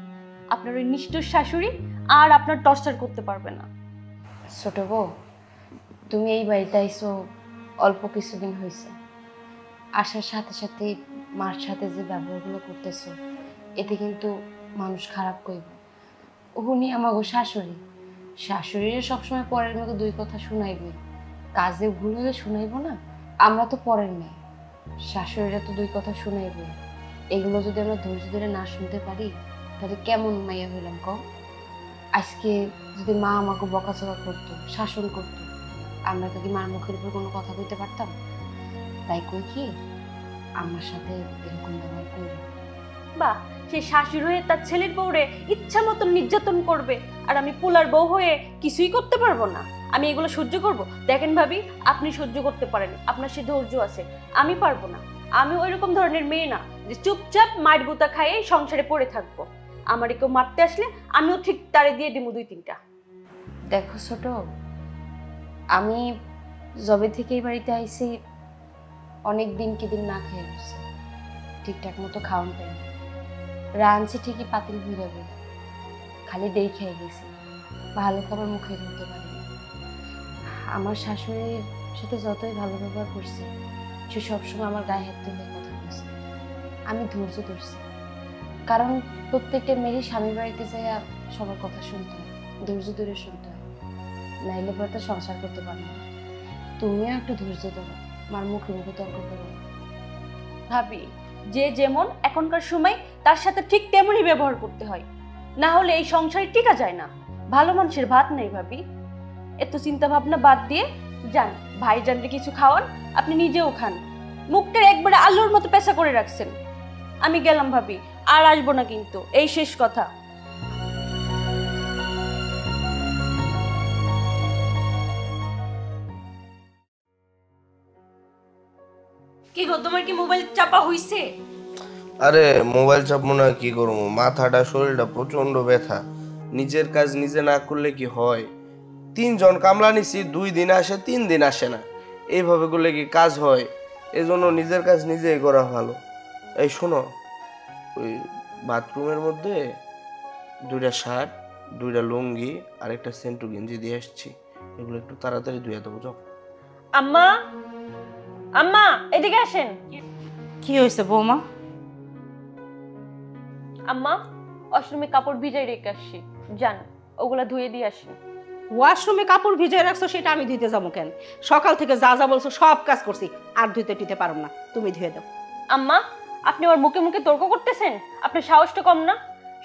Speaker 1: আপনার ওই নিষ্ঠুর শাশুড়ি আর আপনার টর্চার করতে পারবে না।
Speaker 2: ছোট বউ, তুমি এই বাড়িতে আইসো অল্প কিছুদিন হয়েছে, আসার সাথে সাথে মার সাথে যে ব্যবহারগুলো করতেছো, এতে কিন্তু মানুষ খারাপ কইব। উনি আমাগো শাশুড়ি, শাশুড়িরা সবসময় পরের মেয়েকে দুই কথা শুনাইবে, কাজে ভুল হলে শুনাইব না? আমরা তো পরের মেয়ে, শাশুড়িরা তো দুই কথা শুনাইবে। এগুলো যদি আমরা ধৈর্য ধরে না শুনতে পারি, তাহলে কেমন মাইয়া হইলাম কম? আজকে যদি মা আমাকে বকাচকা করতো, শাসন করতো, আমরা কি মার মুখের উপর কোনো কথা বলতে পারতাম? তাই কই কি আমার সাথে এরকম ব্যবহার করবে?
Speaker 1: বাহ, সেই শাশুড়ি হয়ে তার ছেলের বউরে ইচ্ছা মতন নির্যাতন করবে, আর আমি পোলার বউ হয়ে কিছুই করতে পারবো না? আমি এগুলো সহ্য করব? দেখেন ভাবি, আপনি সহ্য করতে পারেন, আপনার সে ধৈর্য আছে, আমি পারবো না। আমি ওইরকম ধরনের মেয়ে না যে চুপচাপ মায়ের গুতা খাইয়ে সংসারে পড়ে থাকবো। আমার কেউ মারতে আসলে আমিও ঠিক তারে দিয়ে দিব দুই তিনটা।
Speaker 2: দেখো ছোট, আমি যবে থেকে এই বাড়িতে আইছি অনেক দিন কি দিন না খেয়ে বসছি, ঠিকঠাক মতো খাওয়ান পাইনি। রাঁধছি ঠিকই পাতিল ভিড়ে বলে, খালি দেই খেয়ে গেছি, ভালো খাবার মুখে ধরতে পারিনি। আমার শাশুড়ির সাথে যতই ভালো ব্যবহার করছি, সে সবসময় আমার গায়ে হাত তুলে কথা বলছে। আমি ধৈর্য ধরছি, কারণ প্রত্যেকটা মেয়েরই স্বামীর বাড়িতে যাই সবার কথা শুনতে হয়, ধৈর্য ধরে শুনতে হয়, নাইলে পরে তো সংসার করতে পারবো না। তুমিও একটু ধৈর্য ধরো, মার মুখে মুখে তর্ক করো।
Speaker 1: ভাবি, যে যেমন এখনকার সময় তার সাথে ঠিক তেমনই ব্যবহার করতে হয়, না হলে এই সংসারে টিকা যায় না। ভালো মানুষের ভাত নেই ভাবি। এত চিন্তা ভাবনা বাদ দিয়ে যান, ভাইজানকে কিছু খাওয়ান, আপনি নিজেও খান। মুখটা একবারে আলুর মতো পেঁচা করে রাখছেন। আমি গেলাম ভাবি, আর আসবো না কিন্তু, এই শেষ কথা। কি গো, তোমার কি মোবাইল চাপা হইছে?
Speaker 4: আরে মোবাইল চাপ মনে হয় কি করবো, মাথাটা শরীরটা প্রচন্ড ব্যথা। নিজের কাজ নিজে না করলে কি হয়? 3 জন কামলা নিছি, 2 দিন আসে 3 দিন আসে না। এইভাবে করলে কি কাজ হয়? এজন্য নিজের কাজ নিজেই করা ভালো। এই শোনো, ওই বাথরুমের মধ্যে 2টা শার্ট, 2টা লুঙ্গি আর একটা সেন্টু গেঞ্জি দিয়ে আসছি, এগুলো একটু তাড়াতাড়ি ধুয়ে দেবো। যাও।
Speaker 1: আম্মা, আম্মা এদিকে আসেন।
Speaker 3: কি হয়েছে বৌমা?
Speaker 1: আম্মা, ওয়াশরুমে কাপড় ভিজাই রেখে আসছি, যান ওগুলা ধুয়ে দিয়ে আসেন।
Speaker 3: ওয়াশরুমে কাপড় ভিজিয়ে রাখছো, সেটা আমি ধুইতে যাবো কেন? সকাল থেকে যা যা বলছো সব কাজ করছি, আর ধুইতে টুইতে পারব না, তুমি ধুয়ে দাও।
Speaker 1: আম্মা, আপনি আমার মুখে মুখে তর্ক করতেছেন, আপনার সাহসটা কম না?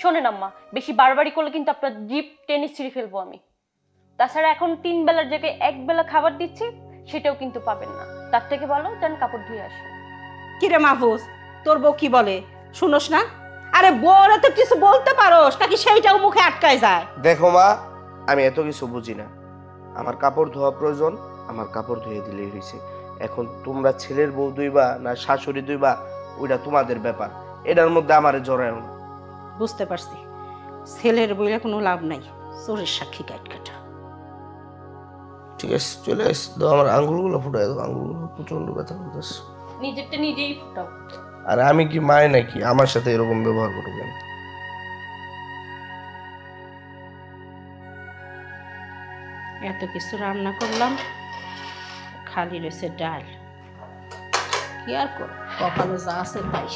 Speaker 1: শোনেন আম্মা, বেশি বাড়াবাড়ি করলে কিন্তু আপনার জিভ টেনে ছিঁড়ে ফেলবো আমি। তাছাড়া এখন 3 বেলার জায়গায় 1 বেলা খাবার দিচ্ছি, সেটাও কিন্তু পাবেন না। তার থেকে ভালো যান কাপড় ধুয়ে আসেন।
Speaker 3: কিরে মাহফুজ, তোর বউ কি বলে শুনোস না? আরে বউরা তো কিছু বলতে পারোস নাকি সেইটাও মুখে আটকায় যায়?
Speaker 4: দেখো মা, আমি এত কিছু বুঝি না। আমার কাপড় ধোয়া প্রয়োজন, আমার কাপড় ধুয়ে দিলেই হয়েছে। এখন তোমরা ছেলের বউ দুইবা না শাশুড়ি দুইবা, ওইটা তোমাদের ব্যাপার, এটার মধ্যে আমারে জড়ায় না।
Speaker 3: বুঝতে পারছি, ছেলের বইলে কোনো লাভ নাই, চোরের সাক্ষী কাটা।
Speaker 4: ঠিক আছে, চলে আস। দাও আমার আঙ্গুলগুলো ফুটাই দাও, আঙ্গুলগুলো প্রচন্ড ব্যথা করতেছে।
Speaker 1: নিজেরটা নিজেই ফুটাও।
Speaker 4: আর আমি কি মায় নাকি আমার সাথে এরকম ব্যবহার করবেন?
Speaker 3: এত কিছু রান্না করলাম, খালি রয়েছে ডাল। কি আর কর, কপালে যা আছে তাই।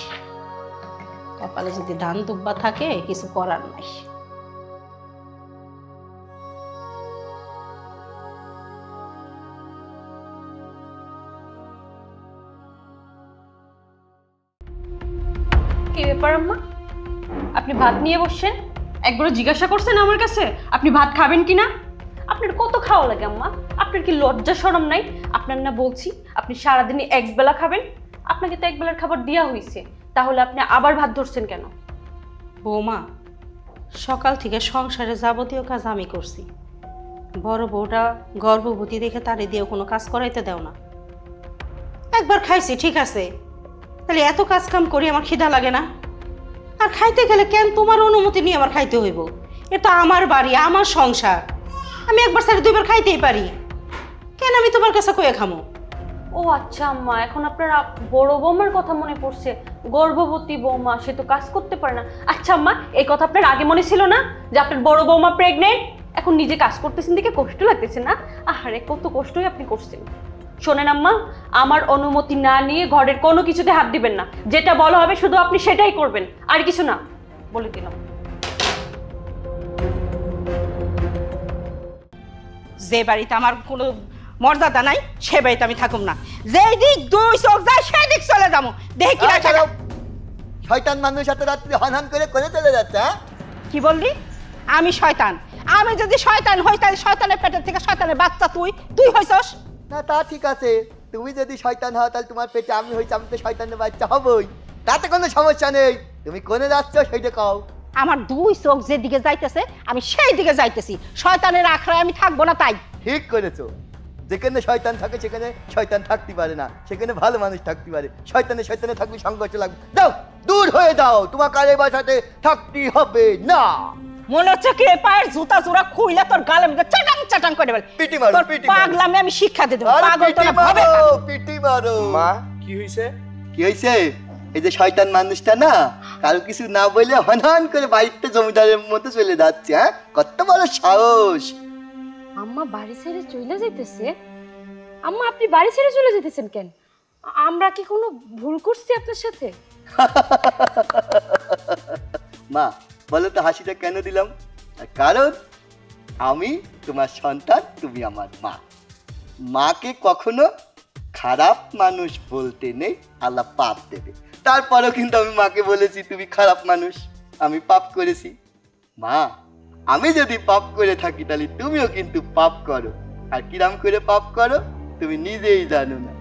Speaker 3: কপালে যদি ধান দুব্বা থাকে কিছু করার নাই।
Speaker 1: কি ব্যাপার আম্মা, আপনি ভাত নিয়ে বসছেন? একবারও জিজ্ঞাসা করছেন আমার কাছে আপনি ভাত খাবেন কিনা? আপনার কত খাওয়া লাগে আম্মা? আপনার কি লজ্জা শরম নাই? আপনার না বলছি আপনি সারাদিনে 1 বেলা খাবেন, আপনাকে তো 1 বেলার খাবার দেওয়া হয়েছে, তাহলে আপনি আবার ভাত ধরছেন কেন?
Speaker 3: বৌমা, সকাল থেকে সংসারে যাবতীয় কাজ আমি করছি। বড় বউটা গর্ভবতী দেখে তারে দিয়ে কোনো কাজ করাইতে দেও না। একবার খাইছি ঠিক আছে, তাহলে এত কাজ কাম করি আমার খিদা লাগে না? আর খাইতে গেলে কেন তোমার অনুমতি নিয়ে আমার খাইতে হইব? এটা আমার বাড়ি, আমার সংসার, আমি একবার সারি 2 বার খাইতেই পারি, কেন আমি তোমার কাছে কয়ে খামো?
Speaker 1: ও আচ্ছা আম্মা, এখন আপনার বড় বৌমার কথা মনে পড়ছে। গর্ভবতী বৌমা, সে তো কাজ করতে পারে না। আচ্ছা আম্মা, এই কথা আপনার আগে মনে ছিল না যে আপনার বড় বৌমা প্রেগনেন্ট? এখন নিজে কাজ করতেছেন দেখে কষ্ট লাগতেছে না? আহারে, কত কষ্টই আপনি করছেন। শোনেন আম্মা, আমার অনুমতি না নিয়ে ঘরের কোনো কিছুতে হাত দিবেন না। যেটা বলা হবে শুধু আপনি সেটাই করবেন, আর কিছু না, বলে দিলাম।
Speaker 3: যে বাড়িতে আমার কোনো মর্যাদা নাই সে বাড়িতে আমি থাকুম না। যেই দিক 2 চোখ যায় সেই দিক চলে যাবো। দেখি কি রাখা।
Speaker 6: শয়তান মানুষ এত রাত্রি হনহন করে চলে যাচ্ছে। হ্যাঁ,
Speaker 3: কি বললি? আমি শয়তান? আমি যদি শয়তান হই তাহলে শয়তানের পেটের থেকে শয়তানের বাচ্চা তুই হইছস
Speaker 6: না? তা ঠিক আছে, তুমি যদি শয়তান হও তাহলে তোমার পেটে আমি হইছি, আমি তো শয়তানের বাচ্চা হবই, তাতে কোনো সমস্যা নেই। তুমি কোনে যাচ্ছ সেইটা কও।
Speaker 3: আমার 2 চোখ যেদিকে যাইতেছে আমি সেই দিকে যাইতেছি। শয়তানের আখড়ায় আমি থাকবো না। তাই
Speaker 6: ঠিক করেছো, যেখানে শয়তান থাকে সেখানে শয়তান থাকতে পারে না, সেখানে ভালো মানুষ থাকতে পারে। শয়তানে থাকলে সংঘর্ষ লাগবে। দাও, দূর হয়ে দাও, তোমাকে আর এই বাসাতে থাকতে হবে না।
Speaker 3: মনে হচ্ছে কি পায়ের জুতা জোড়া খুইলা তোর গালে মুখে চাটাং চাটাং করে দেব।
Speaker 6: পিটি মারো, পিটি মারো।
Speaker 3: পাগলামে আমি শিক্ষা দিয়ে দেব।
Speaker 6: আরে
Speaker 3: পাগল তো না ভাবে।
Speaker 6: পিটি মারো।
Speaker 4: মা, কি হইছে?
Speaker 6: কি হইছে? এই যে শয়তান মানুষটা না, কারো কিছু না বলে হনহন করে বাড়িতে জমিদারের মধ্যে চলে যাচ্ছে। হ্যাঁ, কত বড় সাহস!
Speaker 2: আম্মা বাড়ি ছেড়ে চলে যাইতেছে? আম্মা, আপনি বাড়ি ছেড়ে চলে যেতেছেন কেন? আমরা কি কোনো ভুল করছি আপনার সাথে?
Speaker 6: মা, বলো তো হাসিটা কেন দিলাম? কারণ আমি তোমার সন্তান, তুমি আমার মা। মাকে কখনো খারাপ মানুষ বলতে নেই, আল্লাহ পাপ দেবে। তারপরেও কিন্তু আমি মাকে বলেছি তুমি খারাপ মানুষ, আমি পাপ করেছি। মা, আমি যদি পাপ করে থাকি তাহলে তুমিও কিন্তু পাপ করো। আর কিরাম করে পাপ করো তুমি নিজেই জানো না।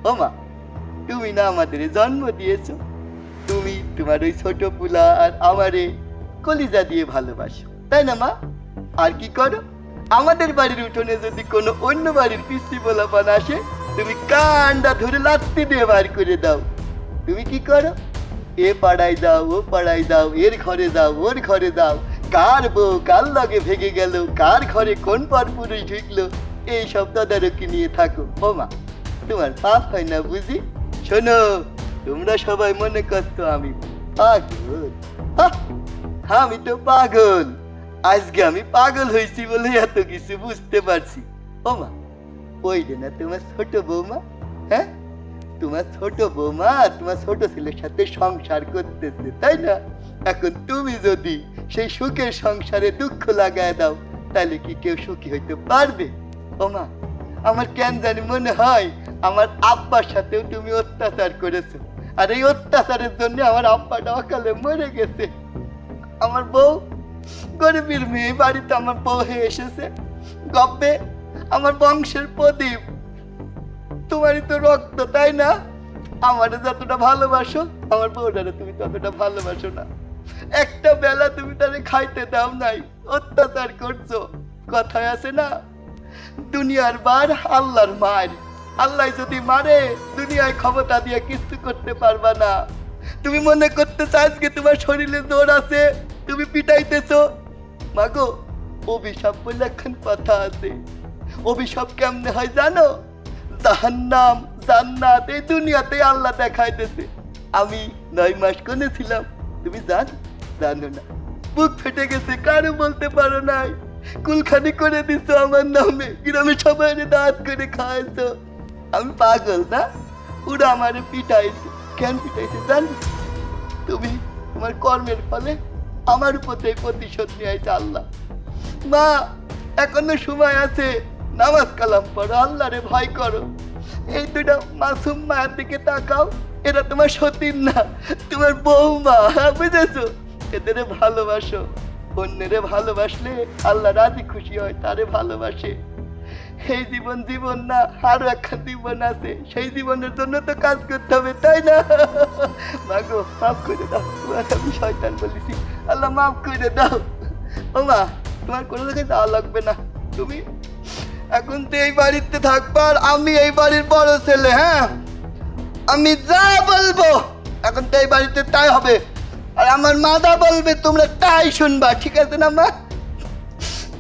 Speaker 6: ও মা, তুমি না আমাদের জন্ম দিয়েছো, তুমি তোমার ওই ছোট পুলা আর আমারে কলিজা দিয়ে ভালোবাসো, তাই না মা? আর কি করো, আমাদের বাড়ির উঠোনে যদি কোনো অন্য বাড়ির পিস্তি পোলাপান আসে, তুমি কান্ডা ধরে লাত্তি দিয়ে বার করে দাও। তুমি কি করো, এ পাড়ায় দাও, ও পাড়ায় দাও, এর ঘরে দাও, ওর ঘরে দাও, কার বউ কার লগে ভেগে গেল, কার ঘরে কোন পরপুরুষ ঢুকলো, এই সব তদারকি নিয়ে থাকো। ও মা, তোমার পাপ হয় না বুঝি? শোনো, তোমরা সবাই মনে করতো আমি পাগল। হাহ, আমি তো পাগল। আজকে আমি পাগল হয়েছি বলে এত কিছু বুঝতে পারছি। ও মা, ওই রে না তোমার ছোট বৌমা? হ্যাঁ, তোমার ছোট বৌমা তোমার ছোট ছেলের সাথে সংসার করতেছে, তাই না? এখন তুমি যদি সেই সুখের সংসারে দুঃখ লাগায় দাও, তাহলে কি কেউ সুখী হইতে পারবে? ও মা, আমার কেন জানি মনে হয় আমার আব্বার সাথেও তুমি অত্যাচার করেছো, আর এই অত্যাচারের জন্য আমার আব্বাটা অকালে মরে গেছে। আমার বউ গরিবের মেয়ে, বাড়িতে আমার বউ হয়ে এসেছে, গপ্পে আমার বংশের প্রদীপ। তোমারই তো রক্ত, তাই না? আমার যতটা ভালোবাসো, আমার বউটারে তুমি ততটা ভালোবাসো না। একটা বেলা তুমি তারে খাইতে দাও নাই, অত্যাচার করছো। কথায় আছে না, দুনিয়ার বার আল্লাহর মার। আল্লাহ যদি মারে, দুনিয়ায় ক্ষমতা দিয়ে কিছু করতে পারবা না। তুমি মনে করতেছ আজকে তোমার শরীরে জোর আছে, তুমি পিটাইতেছো। মাগো, অভিশাপ বলে এখন কথা আছে। অভিশাপ কেমনে হয় জানো? জাহান্নাম জান্নাত এই দুনিয়াতে আল্লাহ দেখাইতেছে। আমি 9 মাস কোনে ছিলাম তুমি জানো না। বুক ফেটে গেছে, কারো বলতে পারো নাই। কুলখানি করে দিছো আমার নামে, গ্রামে সবাই দাঁত করে খাইছো। আমি পাগল না? ওরা আমারে পিটাইছে। কেন পিটাইছে জানো? তুমি তোমার কর্মের ফলে আমার উপর এই প্রতিশোধ নিয়ে আইছে আল্লাহ। মা, এখনো সময় আছে, নামাজ কালাম পড়ো, আল্লাহরে ভয় করো। এই দুটা মাসুম মায়ের দিকে তাকাও, এরা তোমার সতীন না, তোমার বৌমা, বুঝেছো? এদের ভালোবাসো। অন্যেরে ভালোবাসলে আল্লাহ রাজি খুশি হয়, তারে ভালোবাসে। এই জীবন জীবন না, আরো একটা জীবন আছে, সেই জীবনের জন্য তো কাজ করতে হবে, তাই না? মাগো, মাফ করে দাও, তোমার আমি শয়তান বলেছি, আল্লাহ মাফ করে দাও। ও মা, তোমার কোনো জায়গায় যাওয়া লাগবে না, তুমি এখন তো এই বাড়িতে থাকবা, আর আমি এই বাড়ির বড় ছেলে। হ্যাঁ, আমি যা বলবো এখন তো এই বাড়িতে তাই হবে, আর আমার মা যা বলবে তোমরা তাই শুনবা, ঠিক আছে না মা?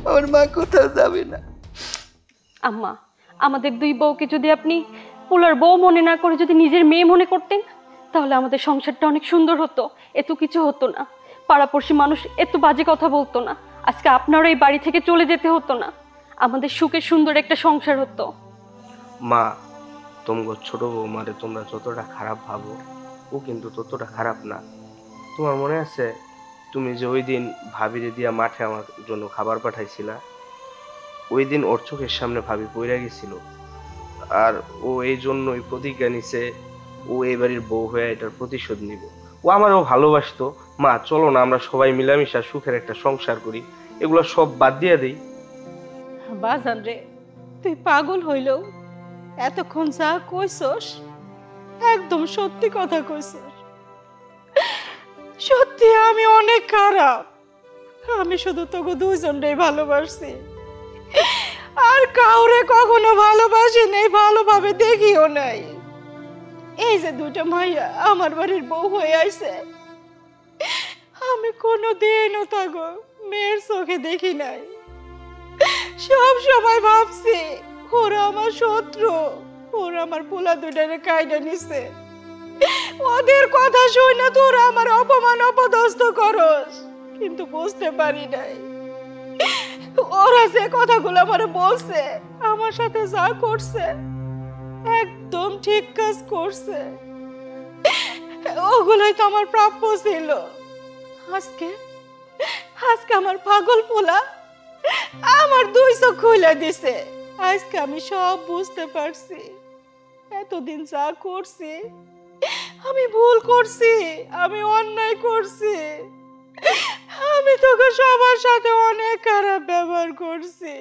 Speaker 6: আমার মা কোথাও যাবে না।
Speaker 1: আম্মা, আমাদের 2 বউকে যদি আপনি পোলার বউ মনে না করে যদি নিজের মেয়ে মনে করতেন, তাহলে আমাদের সংসারটা অনেক সুন্দর হতো, এত কিছু হতো না, পাড়াপড়শি মানুষ এত বাজে কথা বলতো না, আজকে আপনারও এই বাড়ি থেকে চলে যেতে হতো না, আমাদের সুখে সুন্দর একটা সংসার হতো।
Speaker 4: মা, তোমার ছোট বৌমারে তোমরা যতটা খারাপ ভাবো, ও কিন্তু ততটা খারাপ না। তোমার মনে আছে তুমি যে ওই দিন ভাবিরে দিয়া মাঠে আমার জন্য খাবার পাঠাইছিলা? ওই দিন ওর চোখের সামনে ভাবি পইরা গেছিল, আর ও এই জন্যই প্রতিজ্ঞা নিছে ও এই বাড়ির বউ হয়ে এটার প্রতিশোধ নিব। ও আমারও ভালোবাসতো। মা, চলো না আমরা সবাই মিলামিশা সুখের একটা সংসার করি, এগুলো সব বাদ দিয়ে দেই।
Speaker 3: বাজান রে, তুই পাগল হইলেও এতক্ষণ যা কইছস একদম সত্যি কথা কইছস। সত্যি আমি অনেক খারাপ, আমি শুধু তোকে 2 জনটাই ভালোবাসছি, আর কাউরে কখনো ভালোবাসি নাই, ভালোভাবে দেখিও নাই। এই যে 2টা মাইয়া আমার বাড়ির বউ হয়ে আইছে, আমি কোনোদিনও তাগো মেয়ের চোখে দেখি নাই। সব সময় ভাবছি ওরা আমার শত্রু, ওরা আমার পোলা 2টারে কাইডা নিছে। ওদের কথা শুনে তোরা আমার অপমান অপদস্থ করস, কিন্তু বুঝতে পারি নাই ওরা যে কথাগুলো আমার বলছে, আমার সাথে যা করছে একদম ঠিক কাজ করছে। ওগুলোই তো আমার প্রাপ্য ছিল। আজকে আজকে আমার পাগল পোলা আমার 2 চোখ খুলে দিছে। আজকে আমি সব বুঝতে পারছি। এতদিন যা করছি আমি ভুল করছি, আমি অন্যায় করছি, আমি তোকে সবার সাথে অনেক খারাপ ব্যবহার করছি।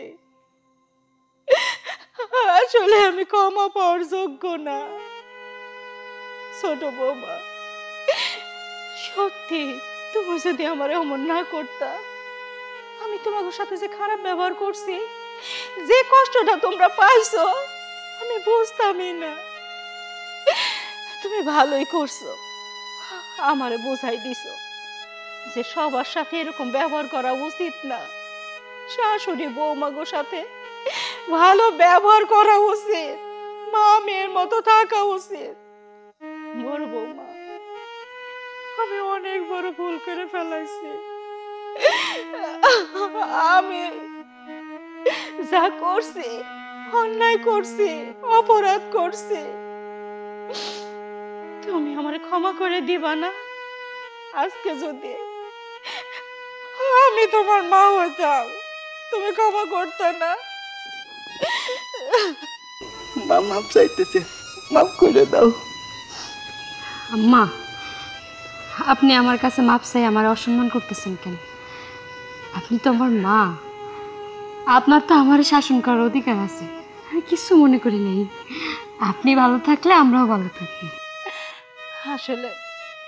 Speaker 3: আসলে আমি ক্ষমা পাওয়ার যোগ্য না। ছোট বৌমা, সত্যি তুমি যদি আমার অমন না করতা, আমি তোমাদের সাথে যে খারাপ ব্যবহার করছি, যে কষ্টটা তোমরা পাইছো, আমি বুঝতামই না। তুমি ভালোই করছো, আমারে বোঝাই দিছো যে সবার সাথে এরকম ব্যবহার করা উচিত না। শাশুড়ি বৌমাগোর সাথে ভালো ব্যবহার করা উচিত, মা মেয়ের মতো থাকা উচিত। বড় বৌমা, আমি অনেক বড় ভুল করে ফেলাইছি। আমি যা করছি অন্যায় করছি, অপরাধ করছি, তুমি আমারে ক্ষমা করে দিবা না? আজকে যদি আমি তোমার মা হতাম, তুমি ক্ষমা করতে না?
Speaker 6: মা মাপ চাইতেছে, মাফ করে দাও।
Speaker 2: আম্মা, আপনি আমার কাছে মাপ চাই আমার অসম্মান করতেছেন কেন? আপনি তো আমার মা, আপনার তো আমার শাসন করার অধিকার আছে। আমি কিছু মনে করি নাই। আপনি ভালো থাকলে আমরাও ভালো থাকবো।
Speaker 3: আসলে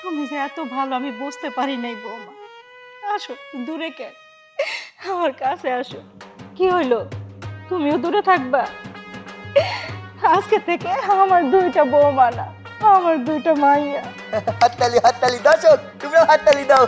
Speaker 3: তুমি যে এত ভালো আমি বুঝতে পারি নাই বৌমা। আসো দূরে কেন, আমার কাছে আসো। কি হইলো, তুমিও দূরে থাকবা? আজকে থেকে আমার দুইটা বৌমা না, আমার দুইটা মাইয়া।
Speaker 6: হাততালি হাততালি, দর্শক তোমরা হাততালি দাও।